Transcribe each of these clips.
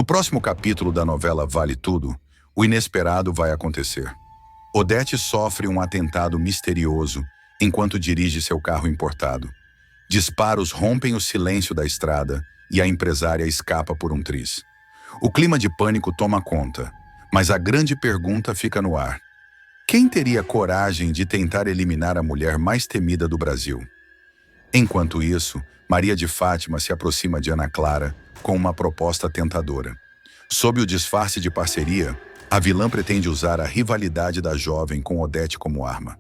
próximo capítulo da novela Vale Tudo, o inesperado vai acontecer. Odete sofre um atentado misterioso enquanto dirige seu carro importado. Disparos rompem o silêncio da estrada e a empresária escapa por um triz. O clima de pânico toma conta, mas a grande pergunta fica no ar. Quem teria coragem de tentar eliminar a mulher mais temida do Brasil? Enquanto isso, Maria de Fátima se aproxima de Ana Clara com uma proposta tentadora. Sob o disfarce de parceria, a vilã pretende usar a rivalidade da jovem com Odete como arma.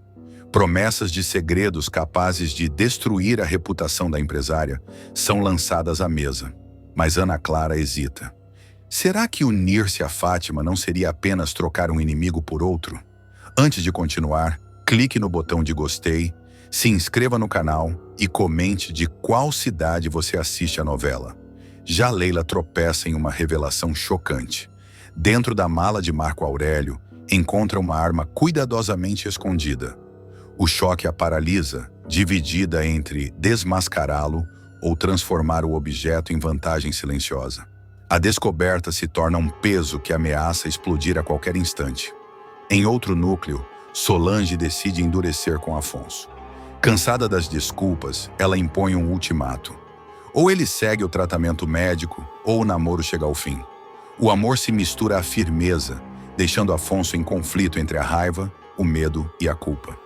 Promessas de segredos capazes de destruir a reputação da empresária são lançadas à mesa, mas Ana Clara hesita. Será que unir-se a Fátima não seria apenas trocar um inimigo por outro? Antes de continuar, clique no botão de gostei, se inscreva no canal e comente de qual cidade você assiste a novela. Já Leila tropeça em uma revelação chocante. Dentro da mala de Marco Aurélio, encontra uma arma cuidadosamente escondida. O choque a paralisa, dividida entre desmascará-lo ou transformar o objeto em vantagem silenciosa. A descoberta se torna um peso que ameaça explodir a qualquer instante. Em outro núcleo, Solange decide endurecer com Afonso. Cansada das desculpas, ela impõe um ultimato. Ou ele segue o tratamento médico, ou o namoro chega ao fim. O amor se mistura à firmeza, deixando Afonso em conflito entre a raiva, o medo e a culpa.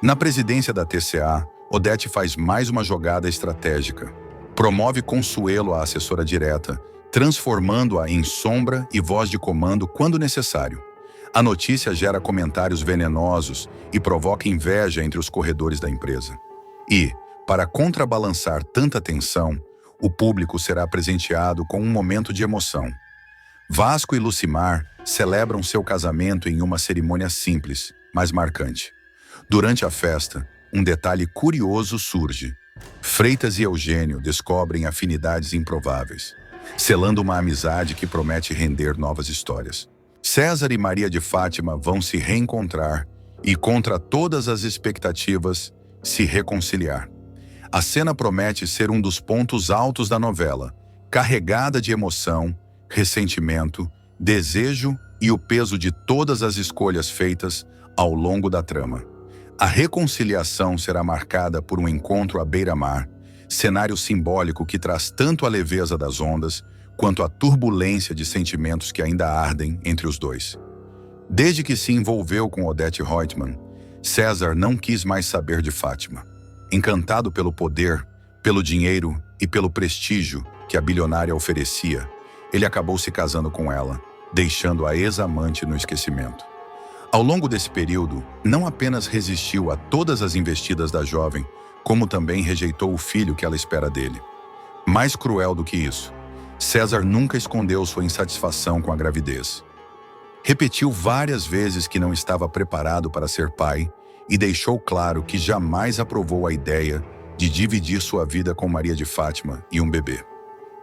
Na presidência da TCA, Odete faz mais uma jogada estratégica. Promove Consuelo a assessora direta, transformando-a em sombra e voz de comando quando necessário. A notícia gera comentários venenosos e provoca inveja entre os corredores da empresa. E, para contrabalançar tanta tensão, o público será presenteado com um momento de emoção. Vasco e Lucimar celebram seu casamento em uma cerimônia simples, mas marcante. Durante a festa, um detalhe curioso surge. Freitas e Eugênio descobrem afinidades improváveis, selando uma amizade que promete render novas histórias. César e Maria de Fátima vão se reencontrar e, contra todas as expectativas, se reconciliar. A cena promete ser um dos pontos altos da novela, carregada de emoção, ressentimento, desejo e o peso de todas as escolhas feitas ao longo da trama. A reconciliação será marcada por um encontro à beira-mar, cenário simbólico que traz tanto a leveza das ondas quanto a turbulência de sentimentos que ainda ardem entre os dois. Desde que se envolveu com Odete Roitman, César não quis mais saber de Fátima. Encantado pelo poder, pelo dinheiro e pelo prestígio que a bilionária oferecia, ele acabou se casando com ela, deixando a ex-amante no esquecimento. Ao longo desse período, não apenas resistiu a todas as investidas da jovem, como também rejeitou o filho que ela espera dele. Mais cruel do que isso, César nunca escondeu sua insatisfação com a gravidez. Repetiu várias vezes que não estava preparado para ser pai e deixou claro que jamais aprovou a ideia de dividir sua vida com Maria de Fátima e um bebê.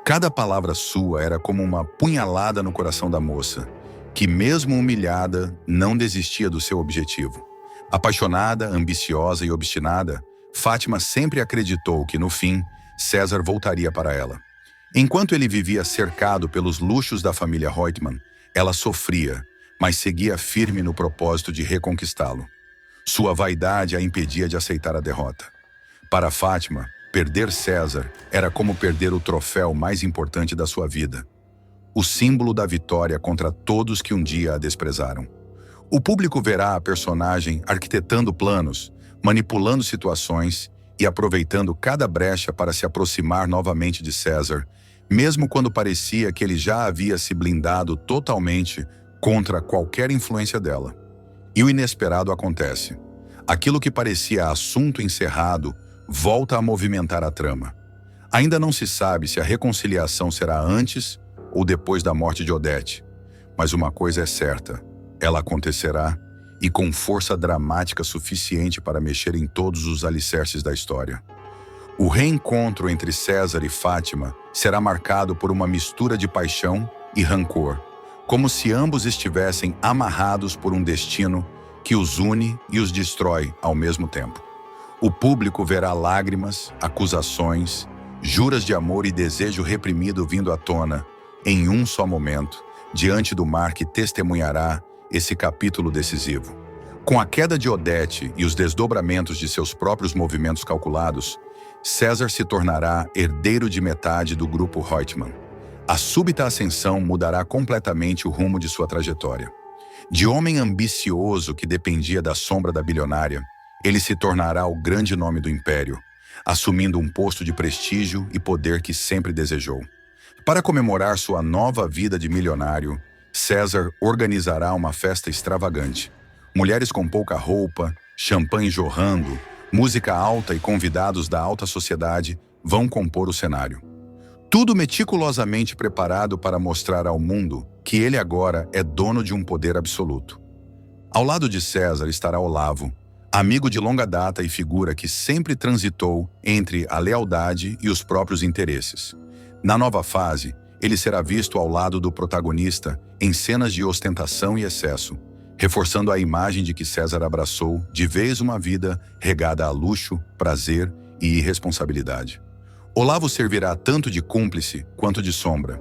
Cada palavra sua era como uma punhalada no coração da moça, que mesmo humilhada, não desistia do seu objetivo. Apaixonada, ambiciosa e obstinada, Fátima sempre acreditou que, no fim, César voltaria para ela. Enquanto ele vivia cercado pelos luxos da família Roitman, ela sofria, mas seguia firme no propósito de reconquistá-lo. Sua vaidade a impedia de aceitar a derrota. Para Fátima, perder César era como perder o troféu mais importante da sua vida. O símbolo da vitória contra todos que um dia a desprezaram. O público verá a personagem arquitetando planos, manipulando situações e aproveitando cada brecha para se aproximar novamente de César, mesmo quando parecia que ele já havia se blindado totalmente contra qualquer influência dela. E o inesperado acontece. Aquilo que parecia assunto encerrado volta a movimentar a trama. Ainda não se sabe se a reconciliação será antes ou depois da morte de Odete, mas uma coisa é certa, ela acontecerá e com força dramática suficiente para mexer em todos os alicerces da história. O reencontro entre César e Fátima será marcado por uma mistura de paixão e rancor, como se ambos estivessem amarrados por um destino que os une e os destrói ao mesmo tempo. O público verá lágrimas, acusações, juras de amor e desejo reprimido vindo à tona, em um só momento, diante do mar que testemunhará esse capítulo decisivo. Com a queda de Odete e os desdobramentos de seus próprios movimentos calculados, César se tornará herdeiro de metade do grupo Reutemann. A súbita ascensão mudará completamente o rumo de sua trajetória. De homem ambicioso que dependia da sombra da bilionária, ele se tornará o grande nome do império, assumindo um posto de prestígio e poder que sempre desejou. Para comemorar sua nova vida de milionário, César organizará uma festa extravagante. Mulheres com pouca roupa, champanhe jorrando, música alta e convidados da alta sociedade vão compor o cenário. Tudo meticulosamente preparado para mostrar ao mundo que ele agora é dono de um poder absoluto. Ao lado de César estará Olavo, amigo de longa data e figura que sempre transitou entre a lealdade e os próprios interesses. Na nova fase, ele será visto ao lado do protagonista em cenas de ostentação e excesso, reforçando a imagem de que César abraçou de vez uma vida regada a luxo, prazer e irresponsabilidade. Olavo servirá tanto de cúmplice quanto de sombra.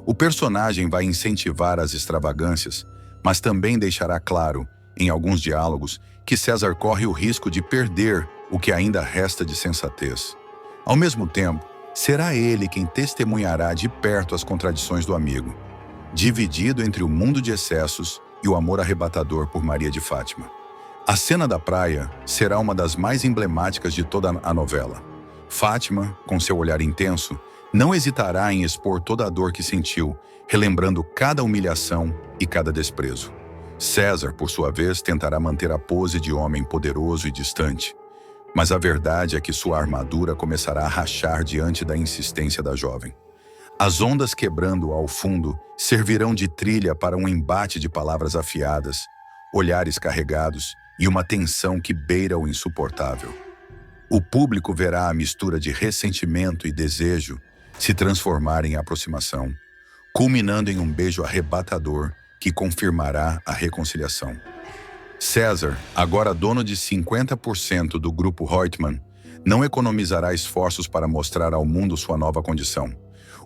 O personagem vai incentivar as extravagâncias, mas também deixará claro, em alguns diálogos, que César corre o risco de perder o que ainda resta de sensatez. Ao mesmo tempo, será ele quem testemunhará de perto as contradições do amigo, dividido entre o mundo de excessos e o amor arrebatador por Maria de Fátima. A cena da praia será uma das mais emblemáticas de toda a novela. Fátima, com seu olhar intenso, não hesitará em expor toda a dor que sentiu, relembrando cada humilhação e cada desprezo. César, por sua vez, tentará manter a pose de homem poderoso e distante, mas a verdade é que sua armadura começará a rachar diante da insistência da jovem. As ondas quebrando ao fundo servirão de trilha para um embate de palavras afiadas, olhares carregados e uma tensão que beira o insuportável. O público verá a mistura de ressentimento e desejo se transformar em aproximação, culminando em um beijo arrebatador que confirmará a reconciliação. César, agora dono de 50% do grupo Reutemann, não economizará esforços para mostrar ao mundo sua nova condição.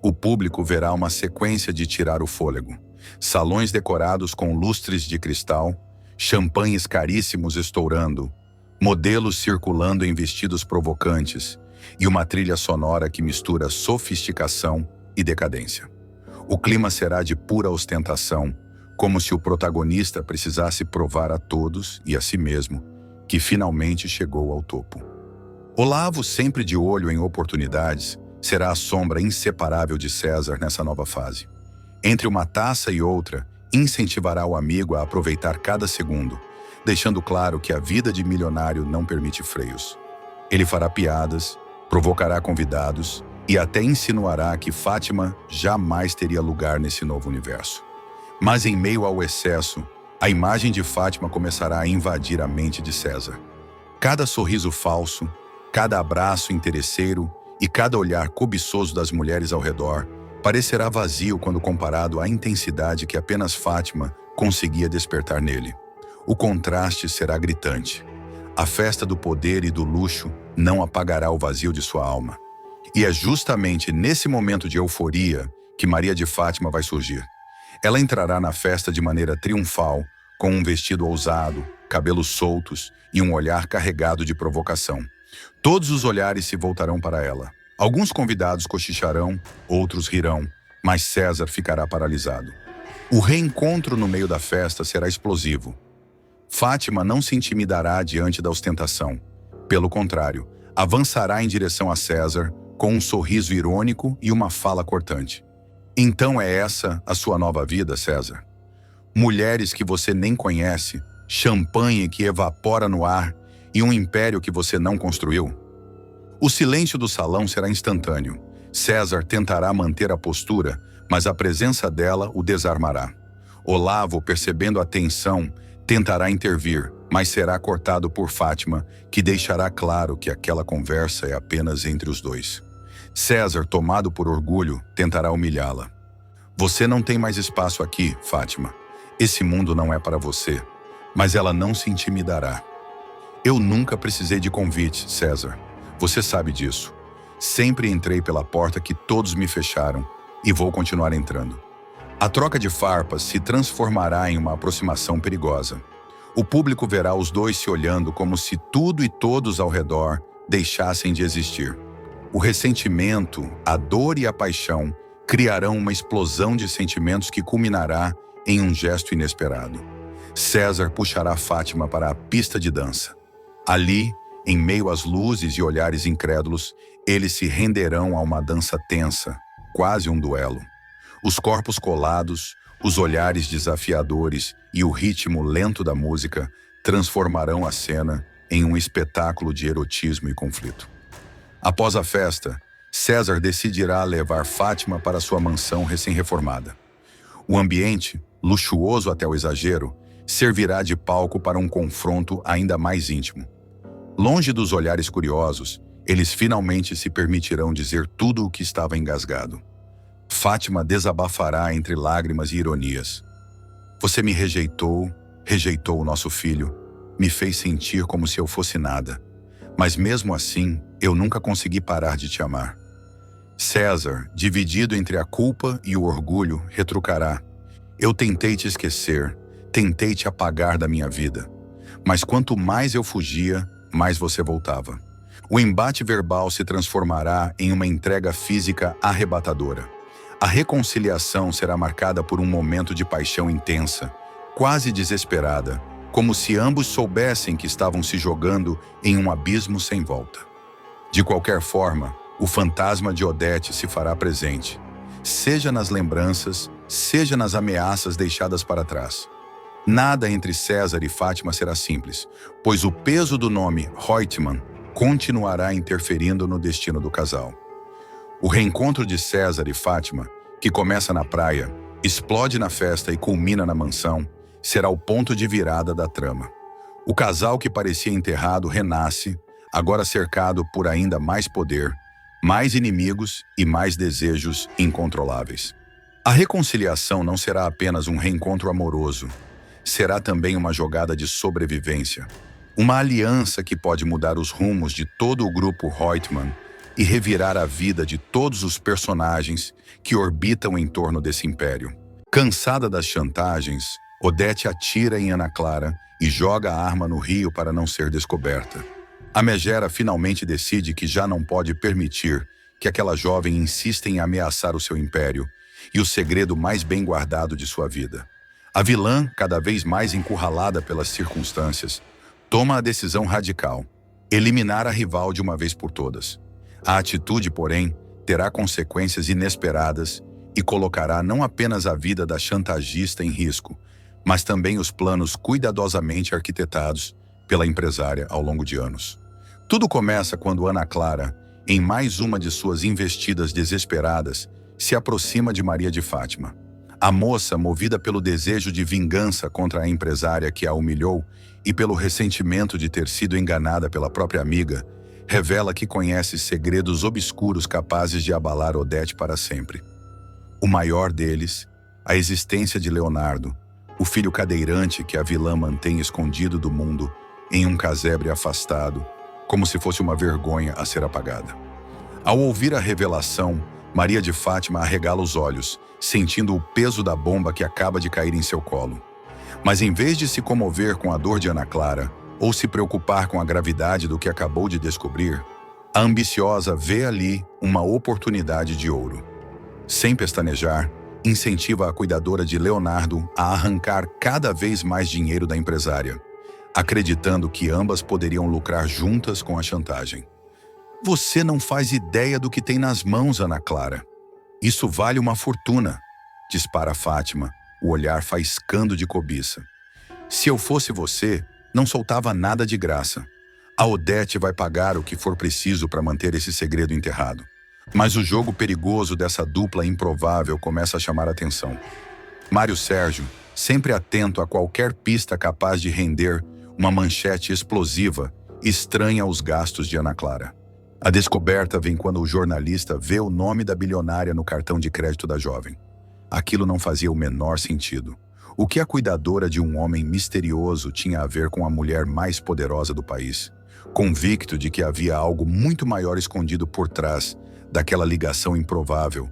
O público verá uma sequência de tirar o fôlego. Salões decorados com lustres de cristal, champanhes caríssimos estourando, modelos circulando em vestidos provocantes e uma trilha sonora que mistura sofisticação e decadência. O clima será de pura ostentação, como se o protagonista precisasse provar a todos e a si mesmo que finalmente chegou ao topo. Olavo, sempre de olho em oportunidades, será a sombra inseparável de César nessa nova fase. Entre uma taça e outra, incentivará o amigo a aproveitar cada segundo, deixando claro que a vida de milionário não permite freios. Ele fará piadas, provocará convidados e até insinuará que Fátima jamais teria lugar nesse novo universo. Mas em meio ao excesso, a imagem de Fátima começará a invadir a mente de César. Cada sorriso falso, cada abraço interesseiro e cada olhar cobiçoso das mulheres ao redor parecerá vazio quando comparado à intensidade que apenas Fátima conseguia despertar nele. O contraste será gritante. A festa do poder e do luxo não apagará o vazio de sua alma. E é justamente nesse momento de euforia que Maria de Fátima vai surgir. Ela entrará na festa de maneira triunfal, com um vestido ousado, cabelos soltos e um olhar carregado de provocação. Todos os olhares se voltarão para ela. Alguns convidados cochicharão, outros rirão, mas César ficará paralisado. O reencontro no meio da festa será explosivo. Fátima não se intimidará diante da ostentação. Pelo contrário, avançará em direção a César com um sorriso irônico e uma fala cortante. Então é essa a sua nova vida, César? Mulheres que você nem conhece, champanhe que evapora no ar e um império que você não construiu? O silêncio do salão será instantâneo. César tentará manter a postura, mas a presença dela o desarmará. Olavo, percebendo a tensão, tentará intervir, mas será cortado por Fátima, que deixará claro que aquela conversa é apenas entre os dois. César, tomado por orgulho, tentará humilhá-la. Você não tem mais espaço aqui, Fátima. Esse mundo não é para você. Mas ela não se intimidará. Eu nunca precisei de convite, César. Você sabe disso. Sempre entrei pela porta que todos me fecharam, e vou continuar entrando. A troca de farpas se transformará em uma aproximação perigosa. O público verá os dois se olhando como se tudo e todos ao redor deixassem de existir. O ressentimento, a dor e a paixão criarão uma explosão de sentimentos que culminará em um gesto inesperado. César puxará Fátima para a pista de dança. Ali, em meio às luzes e olhares incrédulos, eles se renderão a uma dança tensa, quase um duelo. Os corpos colados, os olhares desafiadores e o ritmo lento da música transformarão a cena em um espetáculo de erotismo e conflito. Após a festa, César decidirá levar Fátima para sua mansão recém-reformada. O ambiente, luxuoso até o exagero, servirá de palco para um confronto ainda mais íntimo. Longe dos olhares curiosos, eles finalmente se permitirão dizer tudo o que estava engasgado. Fátima desabafará entre lágrimas e ironias. Você me rejeitou, rejeitou o nosso filho, me fez sentir como se eu fosse nada. Mas mesmo assim, eu nunca consegui parar de te amar. César, dividido entre a culpa e o orgulho, retrucará. Eu tentei te esquecer, tentei te apagar da minha vida. Mas quanto mais eu fugia, mais você voltava. O embate verbal se transformará em uma entrega física arrebatadora. A reconciliação será marcada por um momento de paixão intensa, quase desesperada, como se ambos soubessem que estavam se jogando em um abismo sem volta. De qualquer forma, o fantasma de Odete se fará presente, seja nas lembranças, seja nas ameaças deixadas para trás. Nada entre César e Fátima será simples, pois o peso do nome Reutemann continuará interferindo no destino do casal. O reencontro de César e Fátima, que começa na praia, explode na festa e culmina na mansão, será o ponto de virada da trama. O casal que parecia enterrado renasce, agora cercado por ainda mais poder, mais inimigos e mais desejos incontroláveis. A reconciliação não será apenas um reencontro amoroso, será também uma jogada de sobrevivência, uma aliança que pode mudar os rumos de todo o grupo Reutemann e revirar a vida de todos os personagens que orbitam em torno desse império. Cansada das chantagens, Odete atira em Ana Clara e joga a arma no rio para não ser descoberta. A megera finalmente decide que já não pode permitir que aquela jovem insista em ameaçar o seu império e o segredo mais bem guardado de sua vida. A vilã, cada vez mais encurralada pelas circunstâncias, toma a decisão radical: eliminar a rival de uma vez por todas. A atitude, porém, terá consequências inesperadas e colocará não apenas a vida da chantagista em risco, mas também os planos cuidadosamente arquitetados pela empresária ao longo de anos. Tudo começa quando Ana Clara, em mais uma de suas investidas desesperadas, se aproxima de Maria de Fátima. A moça, movida pelo desejo de vingança contra a empresária que a humilhou e pelo ressentimento de ter sido enganada pela própria amiga, revela que conhece segredos obscuros capazes de abalar Odete para sempre. O maior deles, a existência de Leonardo, o filho cadeirante que a vilã mantém escondido do mundo em um casebre afastado, como se fosse uma vergonha a ser apagada. Ao ouvir a revelação, Maria de Fátima arregala os olhos, sentindo o peso da bomba que acaba de cair em seu colo. Mas em vez de se comover com a dor de Ana Clara, ou se preocupar com a gravidade do que acabou de descobrir, a ambiciosa vê ali uma oportunidade de ouro. Sem pestanejar, incentiva a cuidadora de Leonardo a arrancar cada vez mais dinheiro da empresária, acreditando que ambas poderiam lucrar juntas com a chantagem. Você não faz ideia do que tem nas mãos, Ana Clara. Isso vale uma fortuna, dispara Fátima, o olhar faiscando de cobiça. Se eu fosse você, não soltava nada de graça. A Odete vai pagar o que for preciso para manter esse segredo enterrado. Mas o jogo perigoso dessa dupla improvável começa a chamar a atenção. Mário Sérgio, sempre atento a qualquer pista capaz de render uma manchete explosiva, estranha os gastos de Ana Clara. A descoberta vem quando o jornalista vê o nome da bilionária no cartão de crédito da jovem. Aquilo não fazia o menor sentido. O que a cuidadora de um homem misterioso tinha a ver com a mulher mais poderosa do país? Convicto de que havia algo muito maior escondido por trás daquela ligação improvável,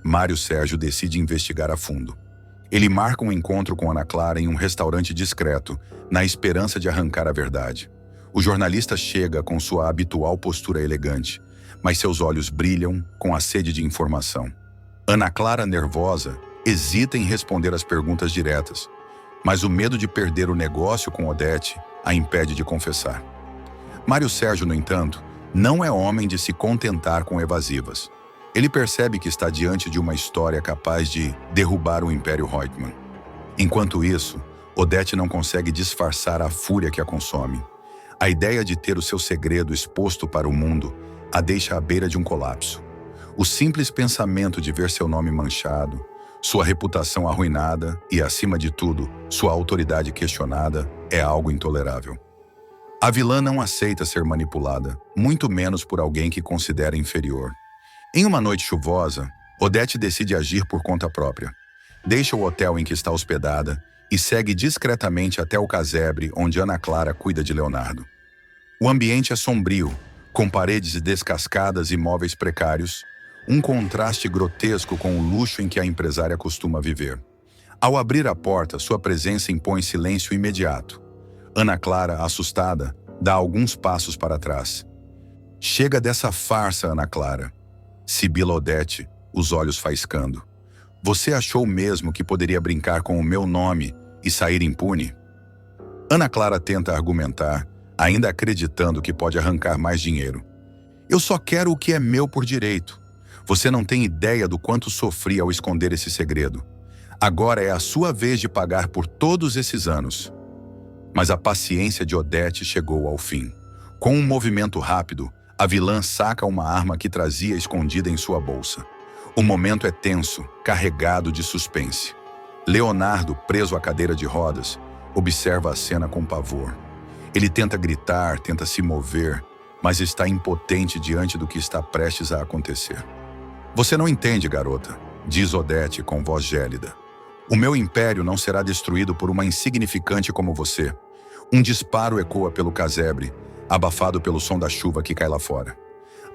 Mário Sérgio decide investigar a fundo. Ele marca um encontro com Ana Clara em um restaurante discreto, na esperança de arrancar a verdade. O jornalista chega com sua habitual postura elegante, mas seus olhos brilham com a sede de informação. Ana Clara, nervosa, hesita em responder às perguntas diretas, mas o medo de perder o negócio com Odete a impede de confessar. Mário Sérgio, no entanto, não é homem de se contentar com evasivas. Ele percebe que está diante de uma história capaz de derrubar o Império Reutemann. Enquanto isso, Odete não consegue disfarçar a fúria que a consome. A ideia de ter o seu segredo exposto para o mundo a deixa à beira de um colapso. O simples pensamento de ver seu nome manchado, sua reputação arruinada e, acima de tudo, sua autoridade questionada é algo intolerável. A vilã não aceita ser manipulada, muito menos por alguém que considera inferior. Em uma noite chuvosa, Odete decide agir por conta própria. Deixa o hotel em que está hospedada e segue discretamente até o casebre onde Ana Clara cuida de Leonardo. O ambiente é sombrio, com paredes descascadas e móveis precários, um contraste grotesco com o luxo em que a empresária costuma viver. Ao abrir a porta, sua presença impõe silêncio imediato. Ana Clara, assustada, dá alguns passos para trás. Chega dessa farsa, Ana Clara. Sibila Odete, os olhos faiscando. Você achou mesmo que poderia brincar com o meu nome e sair impune? Ana Clara tenta argumentar, ainda acreditando que pode arrancar mais dinheiro. Eu só quero o que é meu por direito. Você não tem ideia do quanto sofri ao esconder esse segredo. Agora é a sua vez de pagar por todos esses anos. Mas a paciência de Odete chegou ao fim. Com um movimento rápido, a vilã saca uma arma que trazia escondida em sua bolsa. O momento é tenso, carregado de suspense. Leonardo, preso à cadeira de rodas, observa a cena com pavor. Ele tenta gritar, tenta se mover, mas está impotente diante do que está prestes a acontecer. Você não entende, garota, diz Odete com voz gélida. O meu império não será destruído por uma insignificante como você. Um disparo ecoa pelo casebre, abafado pelo som da chuva que cai lá fora.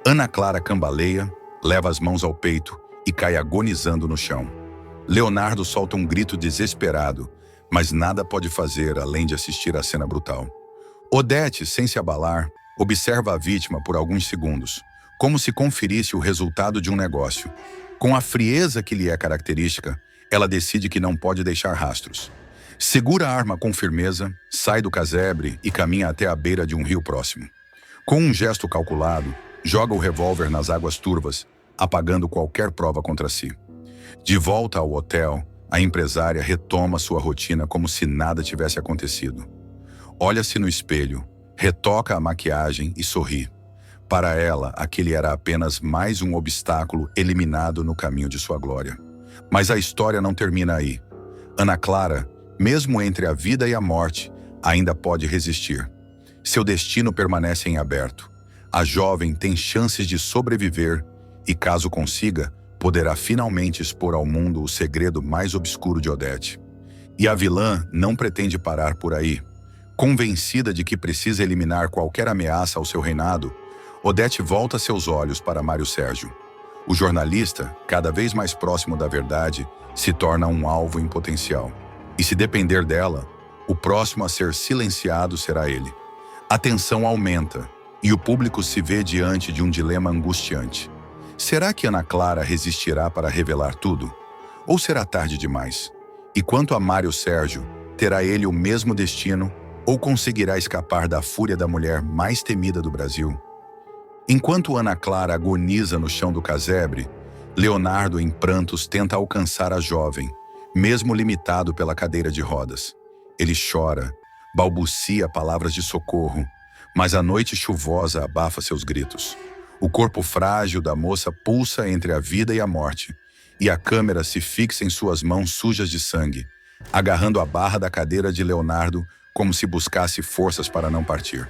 Ana Clara cambaleia, leva as mãos ao peito e cai agonizando no chão. Leonardo solta um grito desesperado, mas nada pode fazer além de assistir à cena brutal. Odete, sem se abalar, observa a vítima por alguns segundos, como se conferisse o resultado de um negócio. Com a frieza que lhe é característica, ela decide que não pode deixar rastros. Segura a arma com firmeza, sai do casebre e caminha até a beira de um rio próximo. Com um gesto calculado, joga o revólver nas águas turvas, apagando qualquer prova contra si. De volta ao hotel, a empresária retoma sua rotina como se nada tivesse acontecido. Olha-se no espelho, retoca a maquiagem e sorri. Para ela, aquele era apenas mais um obstáculo eliminado no caminho de sua glória. Mas a história não termina aí. Ana Clara, mesmo entre a vida e a morte, ainda pode resistir. Seu destino permanece em aberto. A jovem tem chances de sobreviver e, caso consiga, poderá finalmente expor ao mundo o segredo mais obscuro de Odete. E a vilã não pretende parar por aí. Convencida de que precisa eliminar qualquer ameaça ao seu reinado, Odete volta seus olhos para Mário Sérgio. O jornalista, cada vez mais próximo da verdade, se torna um alvo em potencial. E se depender dela, o próximo a ser silenciado será ele. A tensão aumenta e o público se vê diante de um dilema angustiante. Será que Ana Clara resistirá para revelar tudo? Ou será tarde demais? E quanto a Mário Sérgio, terá ele o mesmo destino ou conseguirá escapar da fúria da mulher mais temida do Brasil? Enquanto Ana Clara agoniza no chão do casebre, Leonardo, em prantos, tenta alcançar a jovem, mesmo limitado pela cadeira de rodas. Ele chora, balbucia palavras de socorro, mas a noite chuvosa abafa seus gritos. O corpo frágil da moça pulsa entre a vida e a morte, e a câmera se fixa em suas mãos sujas de sangue, agarrando a barra da cadeira de Leonardo como se buscasse forças para não partir.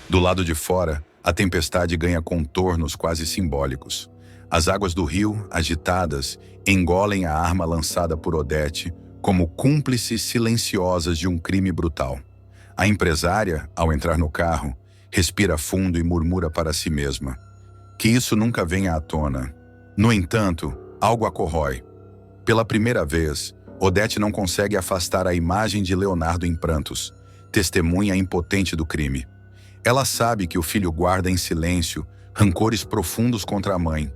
Do lado de fora, a tempestade ganha contornos quase simbólicos. As águas do rio, agitadas, engolem a arma lançada por Odete como cúmplices silenciosas de um crime brutal. A empresária, ao entrar no carro, respira fundo e murmura para si mesma: que isso nunca venha à tona. No entanto, Algo a corrói. Pela primeira vez, Odete não consegue afastar a imagem de Leonardo em prantos, testemunha impotente do crime. Ela sabe que o filho guarda em silêncio rancores profundos contra a mãe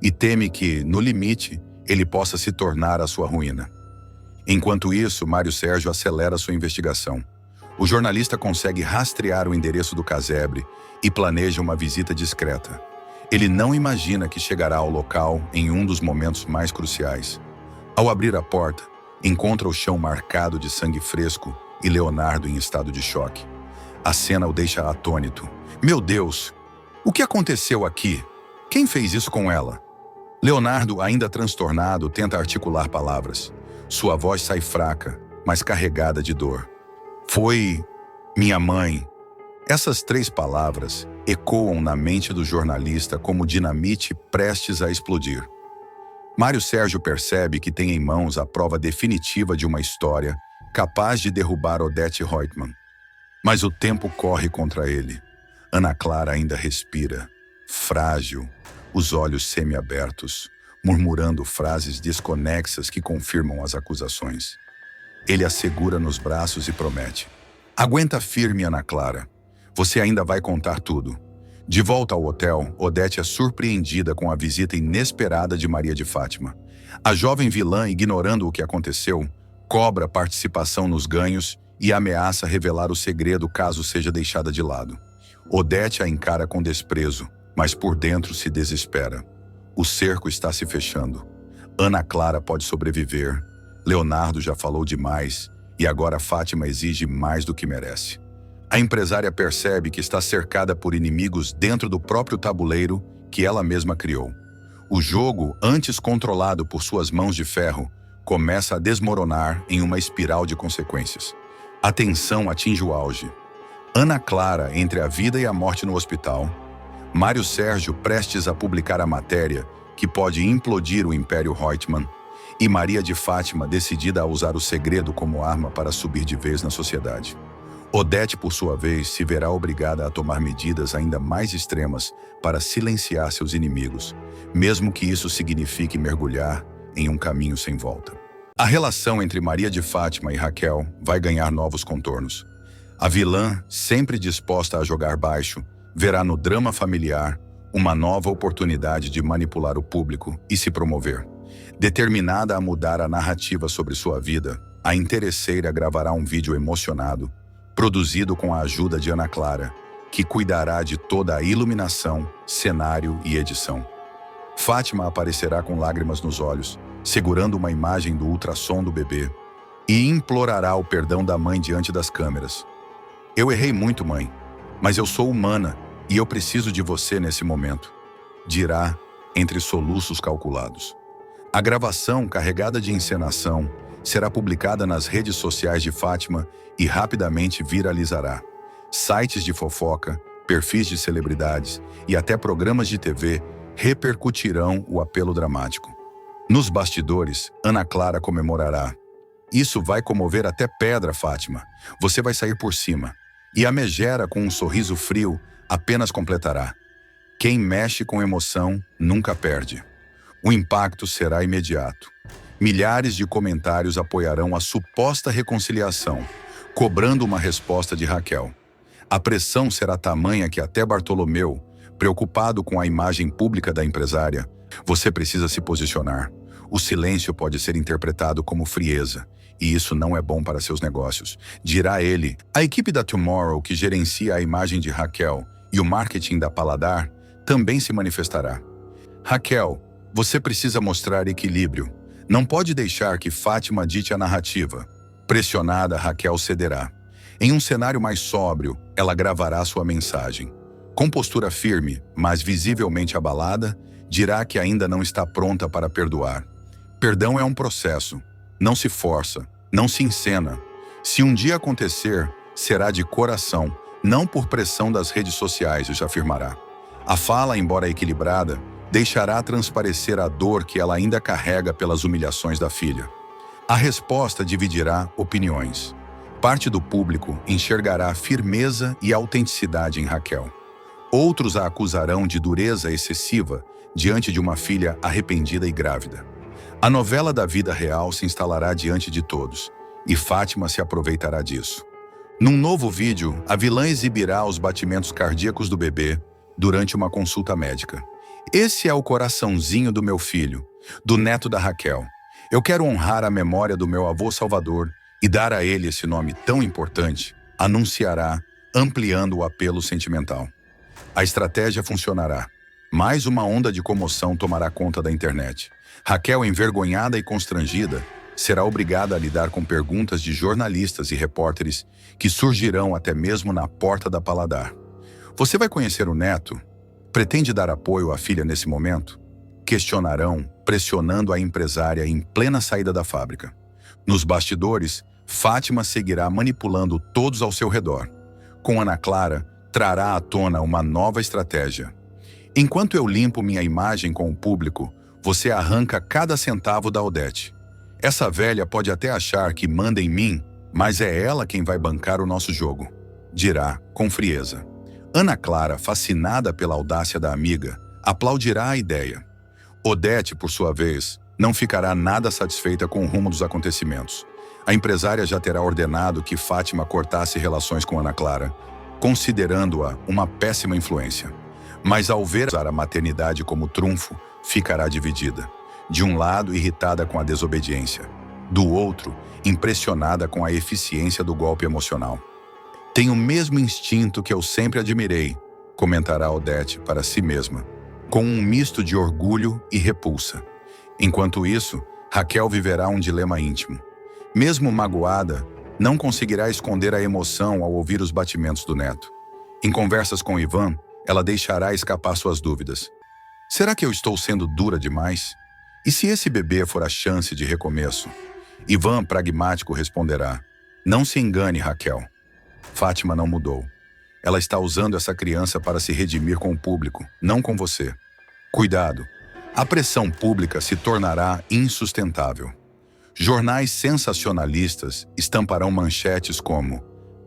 e teme que, no limite, ele possa se tornar a sua ruína. Enquanto isso, Mário Sérgio acelera sua investigação. O jornalista consegue rastrear o endereço do casebre e planeja uma visita discreta. Ele não imagina que chegará ao local em um dos momentos mais cruciais. Ao abrir a porta, encontra o chão marcado de sangue fresco e Leonardo em estado de choque. A cena o deixa atônito. Meu Deus! O que aconteceu aqui? Quem fez isso com ela? Leonardo, ainda transtornado, tenta articular palavras. Sua voz sai fraca, mas carregada de dor. Foi minha mãe. Essas 3 palavras ecoam na mente do jornalista como dinamite prestes a explodir. Mário Sérgio percebe que tem em mãos a prova definitiva de uma história capaz de derrubar Odete Roitman. Mas o tempo corre contra ele. Ana Clara ainda respira, frágil, os olhos semiabertos, murmurando frases desconexas que confirmam as acusações. Ele a segura nos braços e promete: aguenta firme, Ana Clara. Você ainda vai contar tudo. De volta ao hotel, Odete é surpreendida com a visita inesperada de Maria de Fátima. A jovem vilã, ignorando o que aconteceu, cobra participação nos ganhos e ameaça revelar o segredo caso seja deixada de lado. Odete a encara com desprezo, mas por dentro se desespera. O cerco está se fechando. Ana Clara pode sobreviver. Leonardo já falou demais e agora Fátima exige mais do que merece. A empresária percebe que está cercada por inimigos dentro do próprio tabuleiro que ela mesma criou. O jogo, antes controlado por suas mãos de ferro, começa a desmoronar em uma espiral de consequências. A tensão atinge o auge. Ana Clara entre a vida e a morte no hospital. Mário Sérgio prestes a publicar a matéria que pode implodir o Império Reutemann. E Maria de Fátima decidida a usar o segredo como arma para subir de vez na sociedade. Odete, por sua vez, se verá obrigada a tomar medidas ainda mais extremas para silenciar seus inimigos, mesmo que isso signifique mergulhar em um caminho sem volta. A relação entre Maria de Fátima e Raquel vai ganhar novos contornos. A vilã, sempre disposta a jogar baixo, verá no drama familiar uma nova oportunidade de manipular o público e se promover. Determinada a mudar a narrativa sobre sua vida, a interesseira gravará um vídeo emocionado, produzido com a ajuda de Ana Clara, que cuidará de toda a iluminação, cenário e edição. Fátima aparecerá com lágrimas nos olhos, segurando uma imagem do ultrassom do bebê, e implorará o perdão da mãe diante das câmeras. Eu errei muito, mãe, mas eu sou humana e eu preciso de você nesse momento, dirá entre soluços calculados. A gravação, carregada de encenação, será publicada nas redes sociais de Fátima e rapidamente viralizará. Sites de fofoca, perfis de celebridades e até programas de TV repercutirão o apelo dramático. Nos bastidores, Ana Clara comemorará. Isso vai comover até pedra, Fátima. Você vai sair por cima. E a megera, com um sorriso frio, apenas completará: quem mexe com emoção nunca perde. O impacto será imediato. Milhares de comentários apoiarão a suposta reconciliação, cobrando uma resposta de Raquel. A pressão será tamanha que até Bartolomeu, preocupado com a imagem pública da empresária: você precisa se posicionar. O silêncio pode ser interpretado como frieza, e isso não é bom para seus negócios, dirá ele. A equipe da Tomorrow, que gerencia a imagem de Raquel e o marketing da Paladar, também se manifestará. Raquel, você precisa mostrar equilíbrio. Não pode deixar que Fátima dite a narrativa. Pressionada, Raquel cederá. Em um cenário mais sóbrio, ela gravará sua mensagem. Com postura firme, mas visivelmente abalada, dirá que ainda não está pronta para perdoar. Perdão é um processo. Não se força, não se encena. Se um dia acontecer, será de coração, não por pressão das redes sociais, já afirmará. A fala, embora equilibrada, deixará transparecer a dor que ela ainda carrega pelas humilhações da filha. A resposta dividirá opiniões. Parte do público enxergará firmeza e autenticidade em Raquel. Outros a acusarão de dureza excessiva diante de uma filha arrependida e grávida. A novela da vida real se instalará diante de todos, e Fátima se aproveitará disso. Num novo vídeo, a vilã exibirá os batimentos cardíacos do bebê durante uma consulta médica. Esse é o coraçãozinho do meu filho, do neto da Raquel. Eu quero honrar a memória do meu avô Salvador e dar a ele esse nome tão importante, anunciará, ampliando o apelo sentimental. A estratégia funcionará. Mais uma onda de comoção tomará conta da internet. Raquel, envergonhada e constrangida, será obrigada a lidar com perguntas de jornalistas e repórteres que surgirão até mesmo na porta da Paladar. Você vai conhecer o neto? Pretende dar apoio à filha nesse momento? Questionarão, pressionando a empresária em plena saída da fábrica. Nos bastidores, Fátima seguirá manipulando todos ao seu redor. Com Ana Clara, trará à tona uma nova estratégia. Enquanto eu limpo minha imagem com o público, você arranca cada centavo da Odete. Essa velha pode até achar que manda em mim, mas é ela quem vai bancar o nosso jogo, dirá com frieza. Ana Clara, fascinada pela audácia da amiga, aplaudirá a ideia. Odete, por sua vez, não ficará nada satisfeita com o rumo dos acontecimentos. A empresária já terá ordenado que Fátima cortasse relações com Ana Clara, considerando-a uma péssima influência. Mas ao ver usar a maternidade como trunfo, ficará dividida. De um lado, irritada com a desobediência. Do outro, impressionada com a eficiência do golpe emocional. Tem o mesmo instinto que eu sempre admirei, comentará Odete para si mesma, com um misto de orgulho e repulsa. Enquanto isso, Raquel viverá um dilema íntimo. Mesmo magoada, não conseguirá esconder a emoção ao ouvir os batimentos do neto. Em conversas com Ivan, ela deixará escapar suas dúvidas. Será que eu estou sendo dura demais? E se esse bebê for a chance de recomeço? Ivan, pragmático, responderá: não se engane, Raquel. Fátima não mudou. Ela está usando essa criança para se redimir com o público, não com você. Cuidado, a pressão pública se tornará insustentável. Jornais sensacionalistas estamparão manchetes como: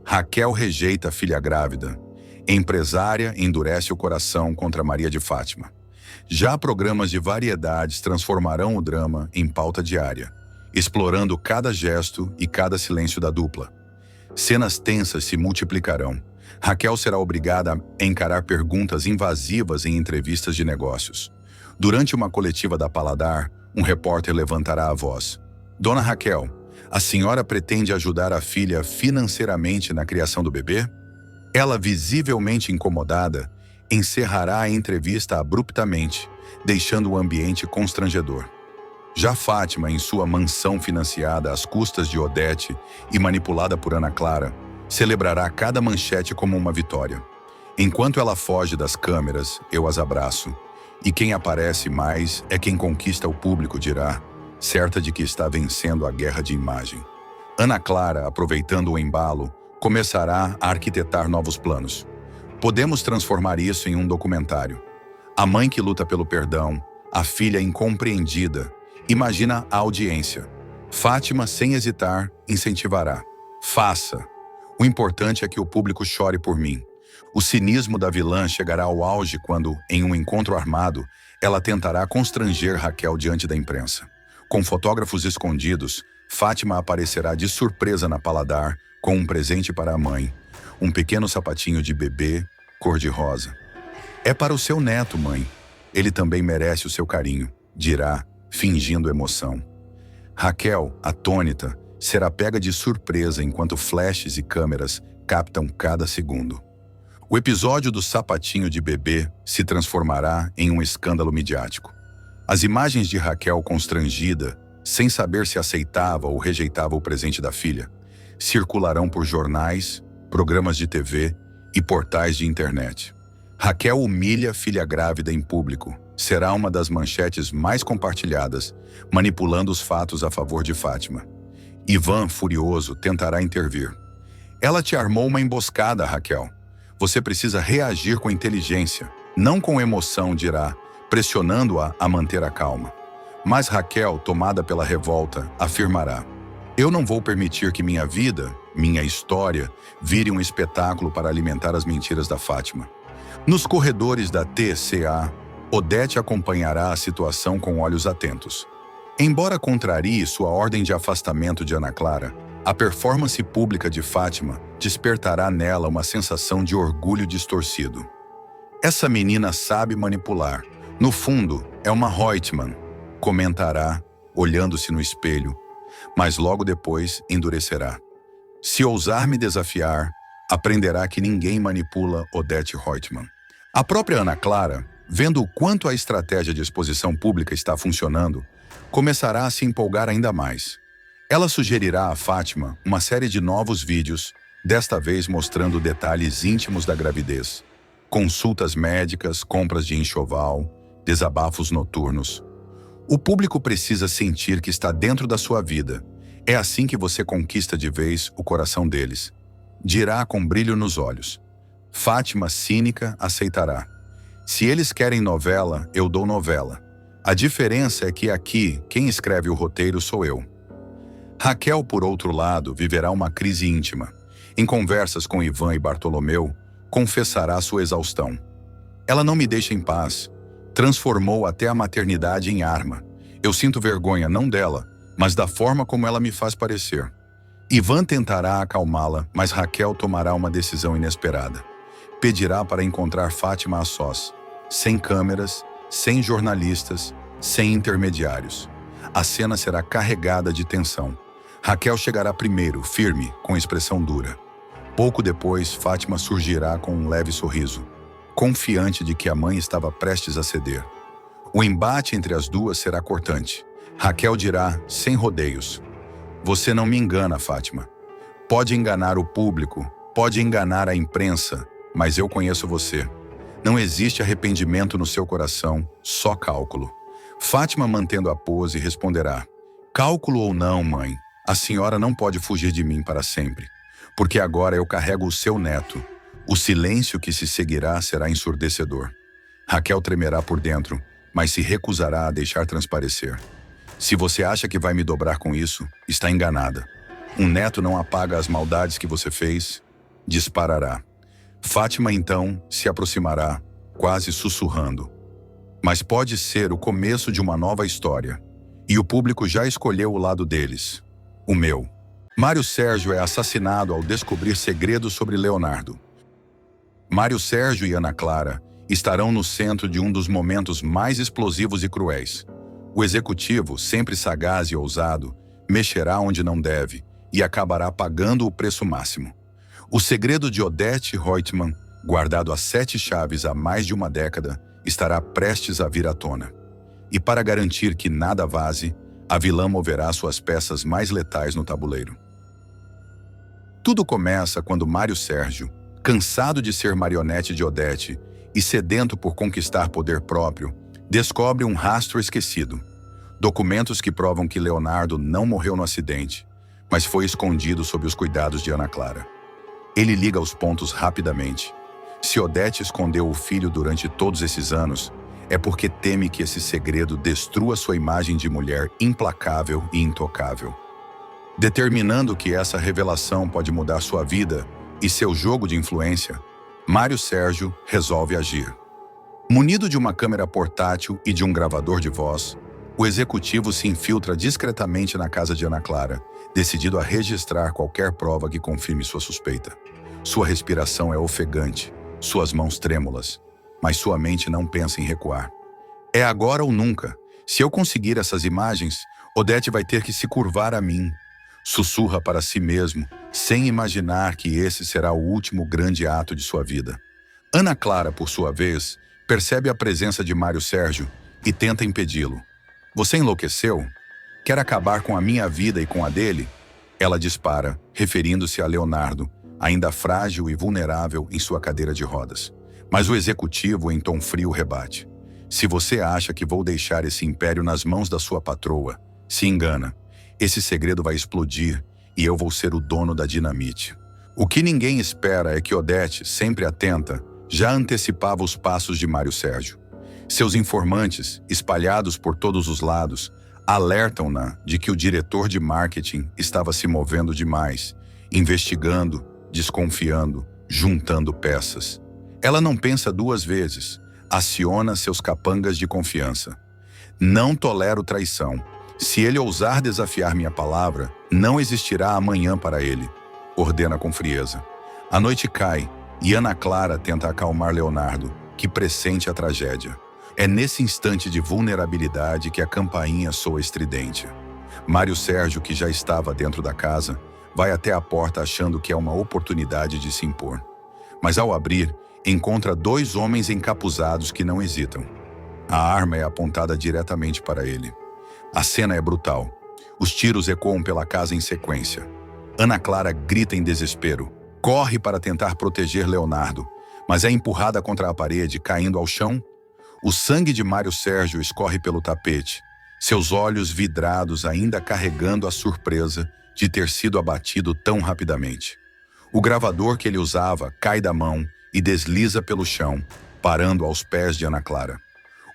Raquel rejeita filha grávida. Empresária endurece o coração contra Maria de Fátima. Já programas de variedades transformarão o drama em pauta diária, explorando cada gesto e cada silêncio da dupla. Cenas tensas se multiplicarão. Raquel será obrigada a encarar perguntas invasivas em entrevistas de negócios. Durante uma coletiva da Paladar, um repórter levantará a voz. Dona Raquel, a senhora pretende ajudar a filha financeiramente na criação do bebê? Ela, visivelmente incomodada, encerrará a entrevista abruptamente, deixando o ambiente constrangedor. Já Fátima, em sua mansão financiada às custas de Odete e manipulada por Ana Clara, celebrará cada manchete como uma vitória. Enquanto ela foge das câmeras, eu as abraço. E quem aparece mais é quem conquista o público, dirá, certa de que está vencendo a guerra de imagem. Ana Clara, aproveitando o embalo, começará a arquitetar novos planos. Podemos transformar isso em um documentário. A mãe que luta pelo perdão, a filha incompreendida. Imagina a audiência. Fátima, sem hesitar, incentivará. Faça. O importante é que o público chore por mim. O cinismo da vilã chegará ao auge quando, em um encontro armado, ela tentará constranger Raquel diante da imprensa. Com fotógrafos escondidos, Fátima aparecerá de surpresa na Paladar com um presente para a mãe. Um pequeno sapatinho de bebê, cor-de-rosa. É para o seu neto, mãe. Ele também merece o seu carinho, dirá, fingindo emoção. Raquel, atônita, será pega de surpresa enquanto flashes e câmeras captam cada segundo. O episódio do sapatinho de bebê se transformará em um escândalo midiático. As imagens de Raquel constrangida, sem saber se aceitava ou rejeitava o presente da filha, circularão por jornais, programas de TV e portais de internet. Raquel humilha filha grávida em público. Será uma das manchetes mais compartilhadas, manipulando os fatos a favor de Fátima. Ivan, furioso, tentará intervir. Ela te armou uma emboscada, Raquel. Você precisa reagir com inteligência, não com emoção, dirá, pressionando-a a manter a calma. Mas Raquel, tomada pela revolta, afirmará: eu não vou permitir que minha vida, minha história, vire um espetáculo para alimentar as mentiras da Fátima. Nos corredores da TCA, Odete acompanhará a situação com olhos atentos. Embora contrarie sua ordem de afastamento de Ana Clara, a performance pública de Fátima despertará nela uma sensação de orgulho distorcido. Essa menina sabe manipular. No fundo, é uma Reutemann, comentará, olhando-se no espelho, mas logo depois endurecerá. Se ousar me desafiar, aprenderá que ninguém manipula Odete Reutemann. A própria Ana Clara, vendo o quanto a estratégia de exposição pública está funcionando, começará a se empolgar ainda mais. Ela sugerirá a Fátima uma série de novos vídeos, desta vez mostrando detalhes íntimos da gravidez. Consultas médicas, compras de enxoval, desabafos noturnos. O público precisa sentir que está dentro da sua vida. É assim que você conquista de vez o coração deles. Dirá com brilho nos olhos. Fátima, cínica, aceitará. Se eles querem novela, eu dou novela. A diferença é que aqui, quem escreve o roteiro sou eu. Raquel, por outro lado, viverá uma crise íntima. Em conversas com Ivan e Bartolomeu, confessará sua exaustão. Ela não me deixa em paz. Transformou até a maternidade em arma. Eu sinto vergonha não dela, mas da forma como ela me faz parecer. Ivan tentará acalmá-la, mas Raquel tomará uma decisão inesperada. Pedirá para encontrar Fátima a sós, sem câmeras, sem jornalistas, sem intermediários. A cena será carregada de tensão. Raquel chegará primeiro, firme, com expressão dura. Pouco depois, Fátima surgirá com um leve sorriso, confiante de que a mãe estava prestes a ceder. O embate entre as duas será cortante. Raquel dirá, sem rodeios: "Você não me engana, Fátima. Pode enganar o público, pode enganar a imprensa, mas eu conheço você. Não existe arrependimento no seu coração, só cálculo." Fátima, mantendo a pose, responderá: "Cálculo ou não, mãe, a senhora não pode fugir de mim para sempre, porque agora eu carrego o seu neto. O silêncio que se seguirá será ensurdecedor." Raquel tremerá por dentro, mas se recusará a deixar transparecer. "Se você acha que vai me dobrar com isso, está enganada. Um neto não apaga as maldades que você fez." Disparará. Fátima, então, se aproximará, quase sussurrando. Mas pode ser o começo de uma nova história. E o público já escolheu o lado deles. O meu. Mário Sérgio é assassinado ao descobrir segredos sobre Leonardo. Mário Sérgio e Ana Clara estarão no centro de um dos momentos mais explosivos e cruéis. O executivo, sempre sagaz e ousado, mexerá onde não deve e acabará pagando o preço máximo. O segredo de Odete Reutemann, guardado a 7 chaves há mais de uma década, estará prestes a vir à tona. E para garantir que nada vaze, a vilã moverá suas peças mais letais no tabuleiro. Tudo começa quando Mário Sérgio, cansado de ser marionete de Odete e sedento por conquistar poder próprio, descobre um rastro esquecido. Documentos que provam que Leonardo não morreu no acidente, mas foi escondido sob os cuidados de Ana Clara. Ele liga os pontos rapidamente. Se Odete escondeu o filho durante todos esses anos, é porque teme que esse segredo destrua sua imagem de mulher implacável e intocável. Determinando que essa revelação pode mudar sua vida e seu jogo de influência, Mário Sérgio resolve agir. Munido de uma câmera portátil e de um gravador de voz, o executivo se infiltra discretamente na casa de Ana Clara, decidido a registrar qualquer prova que confirme sua suspeita. Sua respiração é ofegante, suas mãos trêmulas, mas sua mente não pensa em recuar. É agora ou nunca. Se eu conseguir essas imagens, Odete vai ter que se curvar a mim. Sussurra para si mesmo, sem imaginar que esse será o último grande ato de sua vida. Ana Clara, por sua vez, percebe a presença de Mário Sérgio e tenta impedi-lo. "Você enlouqueceu? Quer acabar com a minha vida e com a dele?" Ela dispara, referindo-se a Leonardo, ainda frágil e vulnerável em sua cadeira de rodas. Mas o executivo, em tom frio, rebate: "Se você acha que vou deixar esse império nas mãos da sua patroa, se engana. Esse segredo vai explodir e eu vou ser o dono da dinamite." O que ninguém espera é que Odete, sempre atenta, já antecipava os passos de Mário Sérgio. Seus informantes, espalhados por todos os lados, alertam-na de que o diretor de marketing estava se movendo demais, investigando, desconfiando, juntando peças. Ela não pensa duas vezes. Aciona seus capangas de confiança. Não tolero traição. Se ele ousar desafiar minha palavra, não existirá amanhã para ele, ordena com frieza. A noite cai e Ana Clara tenta acalmar Leonardo, que pressente a tragédia. É nesse instante de vulnerabilidade que a campainha soa estridente. Mário Sérgio, que já estava dentro da casa, vai até a porta achando que é uma oportunidade de se impor. Mas ao abrir, encontra dois homens encapuzados que não hesitam. A arma é apontada diretamente para ele. A cena é brutal. Os tiros ecoam pela casa em sequência. Ana Clara grita em desespero. Corre para tentar proteger Leonardo, mas é empurrada contra a parede, caindo ao chão. O sangue de Mário Sérgio escorre pelo tapete, seus olhos vidrados ainda carregando a surpresa de ter sido abatido tão rapidamente. O gravador que ele usava cai da mão e desliza pelo chão, parando aos pés de Ana Clara.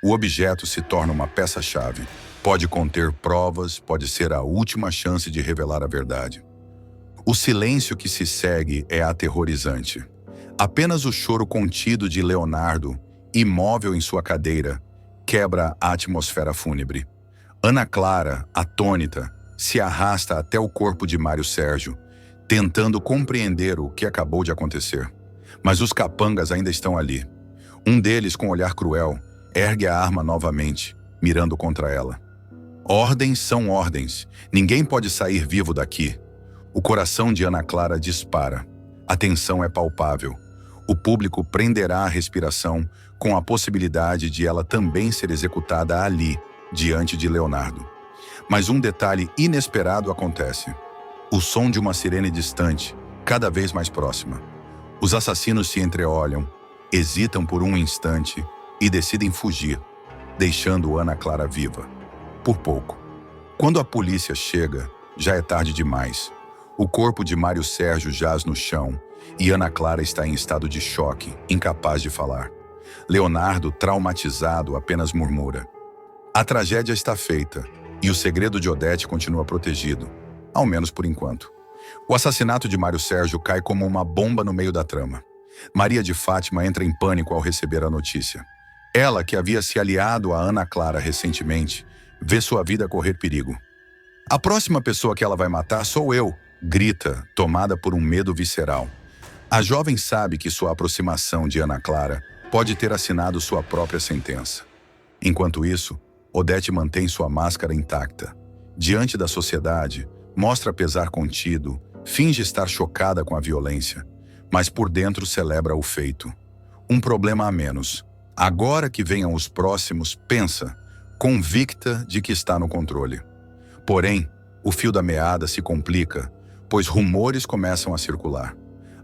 O objeto se torna uma peça-chave. Pode conter provas, pode ser a última chance de revelar a verdade. O silêncio que se segue é aterrorizante. Apenas o choro contido de Leonardo, imóvel em sua cadeira, quebra a atmosfera fúnebre. Ana Clara, atônita, se arrasta até o corpo de Mário Sérgio, tentando compreender o que acabou de acontecer. Mas os capangas ainda estão ali. Um deles, com olhar cruel, ergue a arma novamente, mirando contra ela. Ordens são ordens. Ninguém pode sair vivo daqui. O coração de Ana Clara dispara. A tensão é palpável. O público prenderá a respiração com a possibilidade de ela também ser executada ali, diante de Leonardo. Mas um detalhe inesperado acontece. O som de uma sirene distante, cada vez mais próxima. Os assassinos se entreolham, hesitam por um instante e decidem fugir, deixando Ana Clara viva. Por pouco. Quando a polícia chega, já é tarde demais. O corpo de Mário Sérgio jaz no chão e Ana Clara está em estado de choque, incapaz de falar. Leonardo, traumatizado, apenas murmura. A tragédia está feita e o segredo de Odete continua protegido, ao menos por enquanto. O assassinato de Mário Sérgio cai como uma bomba no meio da trama. Maria de Fátima entra em pânico ao receber a notícia. Ela, que havia se aliado a Ana Clara recentemente, vê sua vida correr perigo. A próxima pessoa que ela vai matar sou eu, grita, tomada por um medo visceral. A jovem sabe que sua aproximação de Ana Clara pode ter assinado sua própria sentença. Enquanto isso, Odete mantém sua máscara intacta. Diante da sociedade, mostra pesar contido, finge estar chocada com a violência, mas por dentro celebra o feito. Um problema a menos. Agora que venham os próximos, pensa, convicta de que está no controle. Porém, o fio da meada se complica, pois rumores começam a circular.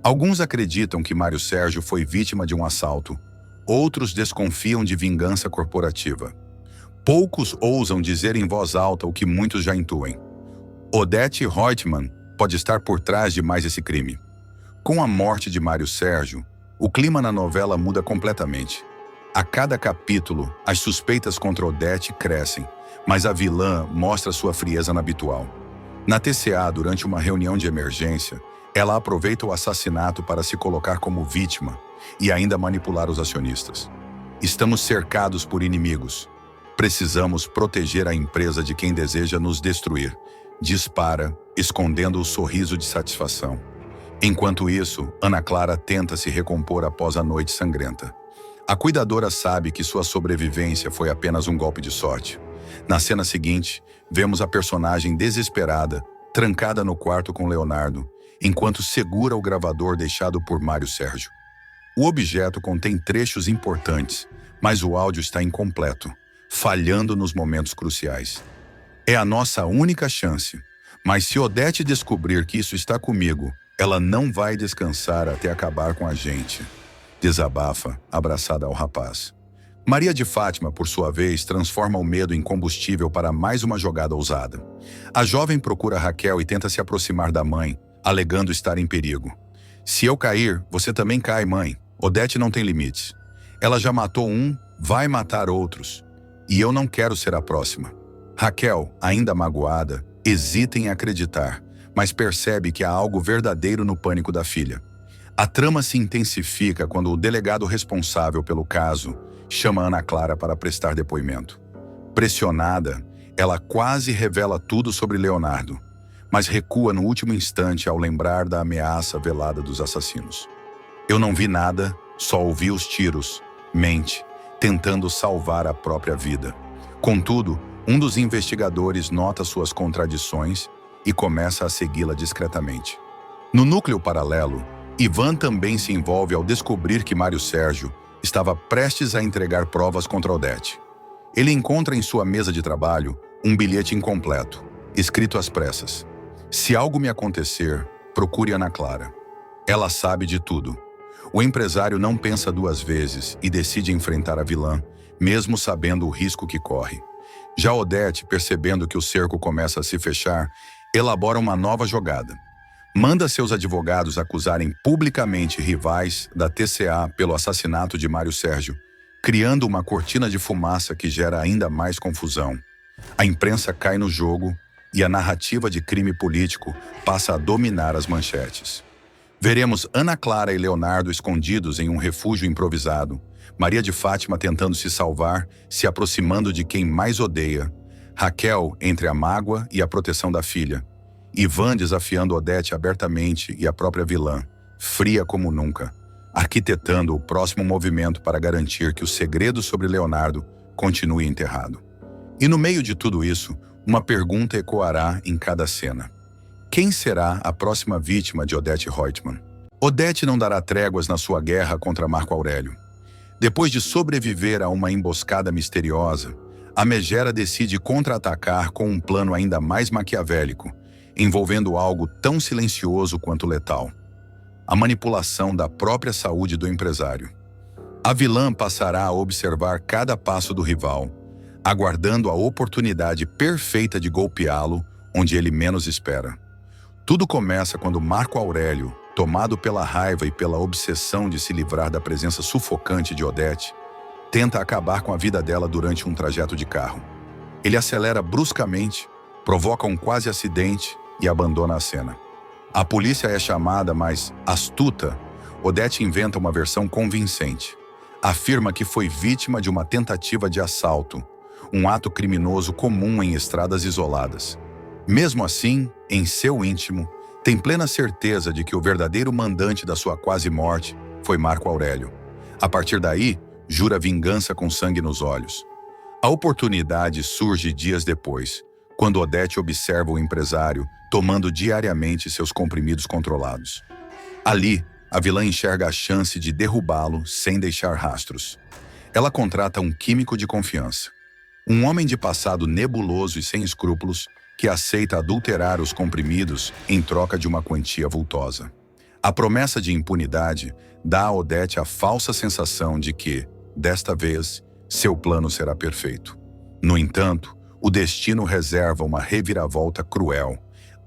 Alguns acreditam que Mário Sérgio foi vítima de um assalto, outros desconfiam de vingança corporativa. Poucos ousam dizer em voz alta o que muitos já intuem. Odete Reutemann pode estar por trás de mais esse crime. Com a morte de Mário Sérgio, o clima na novela muda completamente. A cada capítulo, as suspeitas contra Odete crescem, mas a vilã mostra sua frieza inabitual. Na TCA, durante uma reunião de emergência, ela aproveita o assassinato para se colocar como vítima e ainda manipular os acionistas. Estamos cercados por inimigos. Precisamos proteger a empresa de quem deseja nos destruir. Dispara, escondendo o sorriso de satisfação. Enquanto isso, Ana Clara tenta se recompor após a noite sangrenta. A cuidadora sabe que sua sobrevivência foi apenas um golpe de sorte. Na cena seguinte, vemos a personagem desesperada, trancada no quarto com Leonardo, enquanto segura o gravador deixado por Mário Sérgio. O objeto contém trechos importantes, mas o áudio está incompleto, falhando nos momentos cruciais. É a nossa única chance, mas se Odete descobrir que isso está comigo, ela não vai descansar até acabar com a gente. Desabafa, abraçada ao rapaz. Maria de Fátima, por sua vez, transforma o medo em combustível para mais uma jogada ousada. A jovem procura Raquel e tenta se aproximar da mãe, alegando estar em perigo. Se eu cair, você também cai, mãe. Odete não tem limites. Ela já matou um, vai matar outros. E eu não quero ser a próxima. Raquel, ainda magoada, hesita em acreditar, mas percebe que há algo verdadeiro no pânico da filha. A trama se intensifica quando o delegado responsável pelo caso chama Ana Clara para prestar depoimento. Pressionada, ela quase revela tudo sobre Leonardo, mas recua no último instante ao lembrar da ameaça velada dos assassinos. Eu não vi nada, só ouvi os tiros, mente, tentando salvar a própria vida. Contudo, um dos investigadores nota suas contradições e começa a segui-la discretamente. No núcleo paralelo, Ivan também se envolve ao descobrir que Mário Sérgio estava prestes a entregar provas contra Odete. Ele encontra em sua mesa de trabalho um bilhete incompleto, escrito às pressas. Se algo me acontecer, procure Ana Clara. Ela sabe de tudo. O empresário não pensa duas vezes e decide enfrentar a vilã, mesmo sabendo o risco que corre. Já Odete, percebendo que o cerco começa a se fechar, elabora uma nova jogada. Manda seus advogados acusarem publicamente rivais da TCA pelo assassinato de Mário Sérgio, criando uma cortina de fumaça que gera ainda mais confusão. A imprensa cai no jogo e a narrativa de crime político passa a dominar as manchetes. Veremos Ana Clara e Leonardo escondidos em um refúgio improvisado, Maria de Fátima tentando se salvar, se aproximando de quem mais odeia, Raquel entre a mágoa e a proteção da filha, Ivan desafiando Odete abertamente e a própria vilã, fria como nunca, arquitetando o próximo movimento para garantir que o segredo sobre Leonardo continue enterrado. E no meio de tudo isso, uma pergunta ecoará em cada cena. Quem será a próxima vítima de Odete Reutemann? Odete não dará tréguas na sua guerra contra Marco Aurélio. Depois de sobreviver a uma emboscada misteriosa, a Megera decide contra-atacar com um plano ainda mais maquiavélico, envolvendo algo tão silencioso quanto letal: a manipulação da própria saúde do empresário. A vilã passará a observar cada passo do rival, aguardando a oportunidade perfeita de golpeá-lo onde ele menos espera. Tudo começa quando Marco Aurélio, tomado pela raiva e pela obsessão de se livrar da presença sufocante de Odete, tenta acabar com a vida dela durante um trajeto de carro. Ele acelera bruscamente, provoca um quase acidente e abandona a cena. A polícia é chamada, mas, astuta, Odete inventa uma versão convincente. Afirma que foi vítima de uma tentativa de assalto, um ato criminoso comum em estradas isoladas. Mesmo assim, em seu íntimo, tem plena certeza de que o verdadeiro mandante da sua quase morte foi Marco Aurélio. A partir daí, jura vingança com sangue nos olhos. A oportunidade surge dias depois, quando Odete observa o empresário tomando diariamente seus comprimidos controlados. Ali, a vilã enxerga a chance de derrubá-lo sem deixar rastros. Ela contrata um químico de confiança, um homem de passado nebuloso e sem escrúpulos, que aceita adulterar os comprimidos em troca de uma quantia vultosa. A promessa de impunidade dá a Odete a falsa sensação de que, desta vez, seu plano será perfeito. No entanto, o destino reserva uma reviravolta cruel.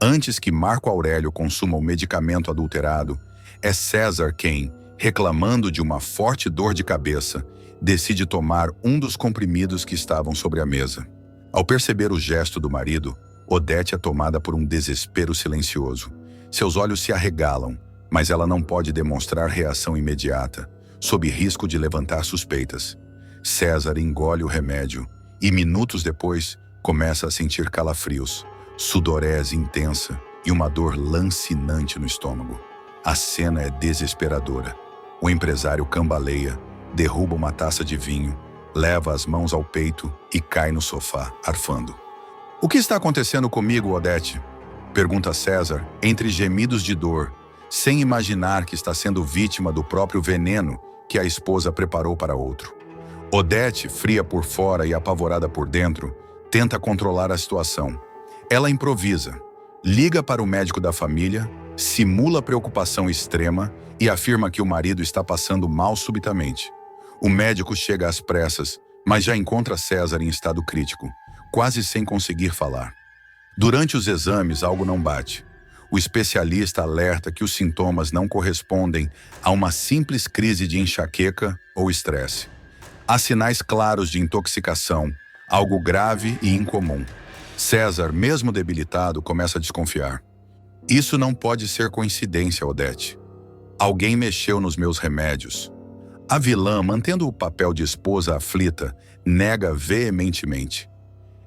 Antes que Marco Aurélio consuma o medicamento adulterado, é César quem, reclamando de uma forte dor de cabeça, decide tomar um dos comprimidos que estavam sobre a mesa. Ao perceber o gesto do marido, Odete é tomada por um desespero silencioso. Seus olhos se arregalam, mas ela não pode demonstrar reação imediata, sob risco de levantar suspeitas. César engole o remédio e, minutos depois, começa a sentir calafrios, sudorese intensa e uma dor lancinante no estômago. A cena é desesperadora. O empresário cambaleia, derruba uma taça de vinho, leva as mãos ao peito e cai no sofá, arfando. "O que está acontecendo comigo, Odete?" pergunta César, entre gemidos de dor, sem imaginar que está sendo vítima do próprio veneno que a esposa preparou para outro. Odete, fria por fora e apavorada por dentro, tenta controlar a situação. Ela improvisa, liga para o médico da família, simula preocupação extrema e afirma que o marido está passando mal subitamente. O médico chega às pressas, mas já encontra César em estado crítico, quase sem conseguir falar. Durante os exames, algo não bate. O especialista alerta que os sintomas não correspondem a uma simples crise de enxaqueca ou estresse. Há sinais claros de intoxicação, algo grave e incomum. César, mesmo debilitado, começa a desconfiar. "Isso não pode ser coincidência, Odete." Alguém mexeu nos meus remédios. A vilã, mantendo o papel de esposa aflita, nega veementemente.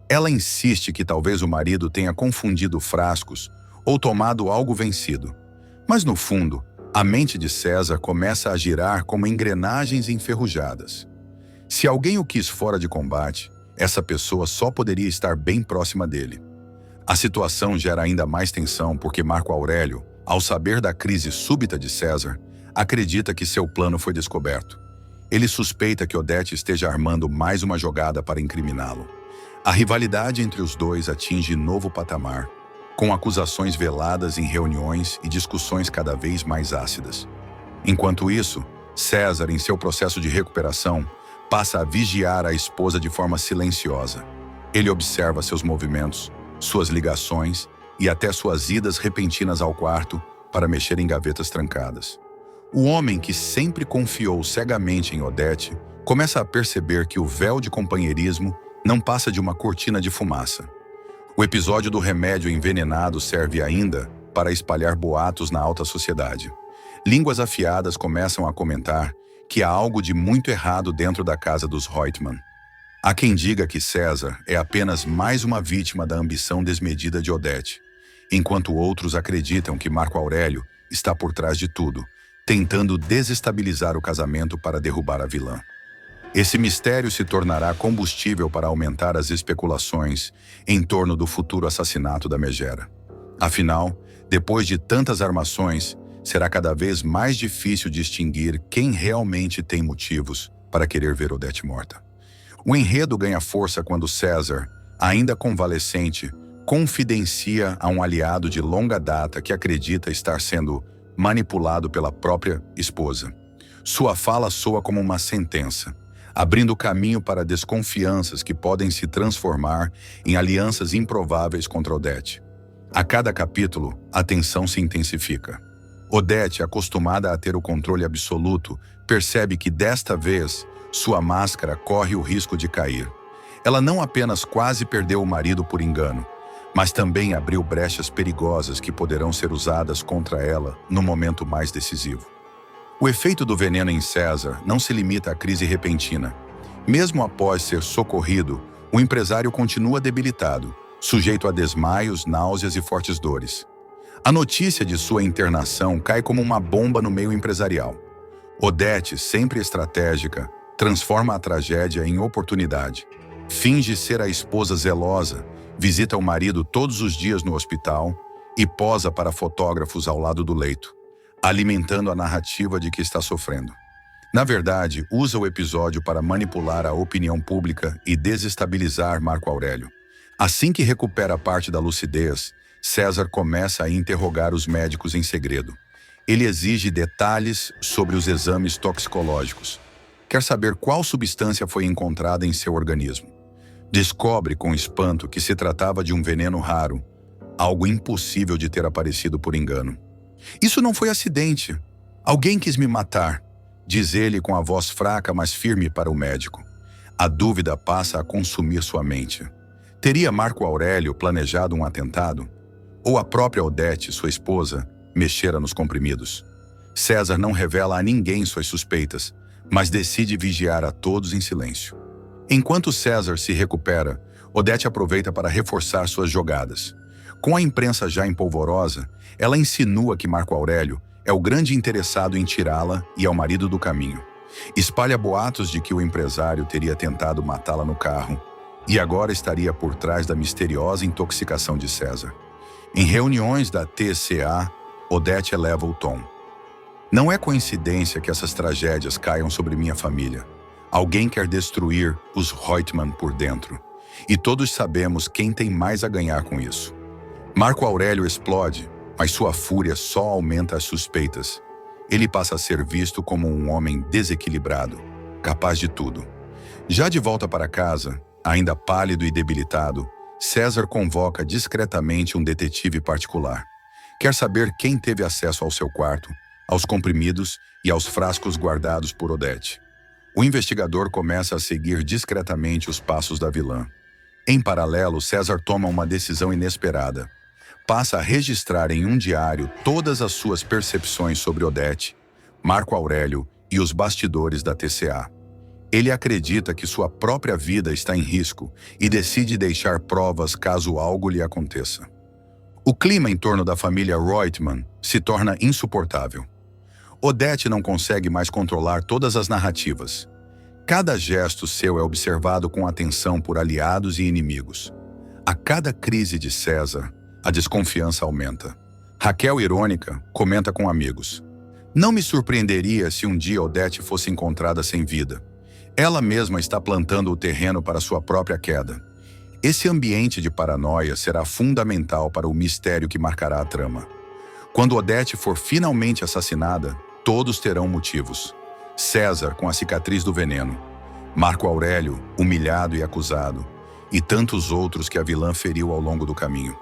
Ela insiste que talvez o marido tenha confundido frascos ou tomado algo vencido. Mas no fundo, a mente de César começa a girar como engrenagens enferrujadas. Se alguém o quis fora de combate, essa pessoa só poderia estar bem próxima dele. A situação gera ainda mais tensão porque Marco Aurélio, ao saber da crise súbita de César, acredita que seu plano foi descoberto. Ele suspeita que Odete esteja armando mais uma jogada para incriminá-lo. A rivalidade entre os dois atinge novo patamar, com acusações veladas em reuniões e discussões cada vez mais ácidas. Enquanto isso, César, em seu processo de recuperação, passa a vigiar a esposa de forma silenciosa. Ele observa seus movimentos, suas ligações e até suas idas repentinas ao quarto para mexer em gavetas trancadas. O homem que sempre confiou cegamente em Odete começa a perceber que o véu de companheirismo não passa de uma cortina de fumaça. O episódio do remédio envenenado serve ainda para espalhar boatos na alta sociedade. Línguas afiadas começam a comentar que há algo de muito errado dentro da casa dos Reutemann. Há quem diga que César é apenas mais uma vítima da ambição desmedida de Odete, enquanto outros acreditam que Marco Aurélio está por trás de tudo, tentando desestabilizar o casamento para derrubar a vilã. Esse mistério se tornará combustível para aumentar as especulações em torno do futuro assassinato da Megera. Afinal, depois de tantas armações, será cada vez mais difícil distinguir quem realmente tem motivos para querer ver Odete morta. O enredo ganha força quando César, ainda convalescente, confidencia a um aliado de longa data que acredita estar sendo manipulado pela própria esposa. Sua fala soa como uma sentença, abrindo caminho para desconfianças que podem se transformar em alianças improváveis contra Odete. A cada capítulo, a tensão se intensifica. Odete, acostumada a ter o controle absoluto, percebe que desta vez sua máscara corre o risco de cair. Ela não apenas quase perdeu o marido por engano, mas também abriu brechas perigosas que poderão ser usadas contra ela no momento mais decisivo. O efeito do veneno em César não se limita à crise repentina. Mesmo após ser socorrido, o empresário continua debilitado, sujeito a desmaios, náuseas e fortes dores. A notícia de sua internação cai como uma bomba no meio empresarial. Odete, sempre estratégica, transforma a tragédia em oportunidade. Finge ser a esposa zelosa, visita o marido todos os dias no hospital e posa para fotógrafos ao lado do leito, alimentando a narrativa de que está sofrendo. Na verdade, usa o episódio para manipular a opinião pública e desestabilizar Marco Aurélio. Assim que recupera parte da lucidez, César começa a interrogar os médicos em segredo. Ele exige detalhes sobre os exames toxicológicos. Quer saber qual substância foi encontrada em seu organismo. Descobre com espanto que se tratava de um veneno raro, algo impossível de ter aparecido por engano. Isso não foi acidente. Alguém quis me matar, diz ele com a voz fraca, mas firme para o médico. A dúvida passa a consumir sua mente. Teria Marco Aurélio planejado um atentado? Ou a própria Odete, sua esposa, mexera nos comprimidos? César não revela a ninguém suas suspeitas, mas decide vigiar a todos em silêncio. Enquanto César se recupera, Odete aproveita para reforçar suas jogadas. Com a imprensa já em polvorosa, ela insinua que Marco Aurélio é o grande interessado em tirá-la e é o marido do caminho. Espalha boatos de que o empresário teria tentado matá-la no carro e agora estaria por trás da misteriosa intoxicação de César. Em reuniões da TCA, Odete eleva o tom. Não é coincidência que essas tragédias caiam sobre minha família. Alguém quer destruir os Reutemann por dentro. E todos sabemos quem tem mais a ganhar com isso. Marco Aurélio explode, mas sua fúria só aumenta as suspeitas. Ele passa a ser visto como um homem desequilibrado, capaz de tudo. Já de volta para casa, ainda pálido e debilitado, César convoca discretamente um detetive particular. Quer saber quem teve acesso ao seu quarto, aos comprimidos e aos frascos guardados por Odete. O investigador começa a seguir discretamente os passos da vilã. Em paralelo, César toma uma decisão inesperada. Passa a registrar em um diário todas as suas percepções sobre Odete Marco Aurélio e os bastidores da TCA. Ele acredita que sua própria vida está em risco e decide deixar provas caso algo lhe aconteça. O clima em torno da família Reutemann se torna insuportável. Odete não consegue mais controlar todas as narrativas. Cada gesto seu é observado com atenção por aliados e inimigos. A cada crise de César, a desconfiança aumenta. Raquel, irônica, comenta com amigos: "Não me surpreenderia se um dia Odete fosse encontrada sem vida. Ela mesma está plantando o terreno para sua própria queda." Esse ambiente de paranoia será fundamental para o mistério que marcará a trama. Quando Odete for finalmente assassinada, todos terão motivos. César com a cicatriz do veneno, Marco Aurélio, humilhado e acusado, e tantos outros que a vilã feriu ao longo do caminho.